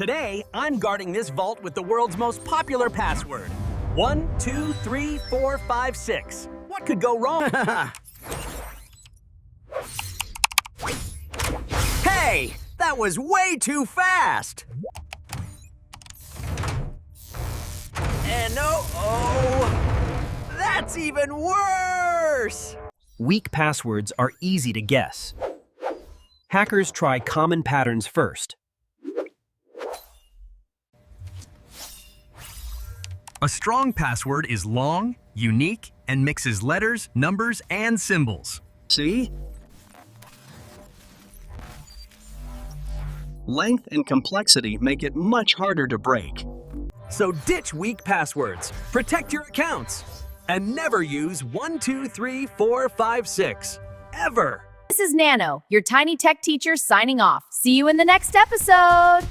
Today, I'm guarding this vault with the world's most popular password. 1, 2, 3, 4, 5, 6. What could go wrong? Hey! That was way too fast! And that's even worse! Weak passwords are easy to guess. Hackers try common patterns first. A strong password is long, unique, and mixes letters, numbers, and symbols. See? Length and complexity make it much harder to break. So ditch weak passwords, protect your accounts, and never use 1, 2, 3, 4, 5, 6. Ever! This is Nano, your tiny tech teacher signing off. See you in the next episode!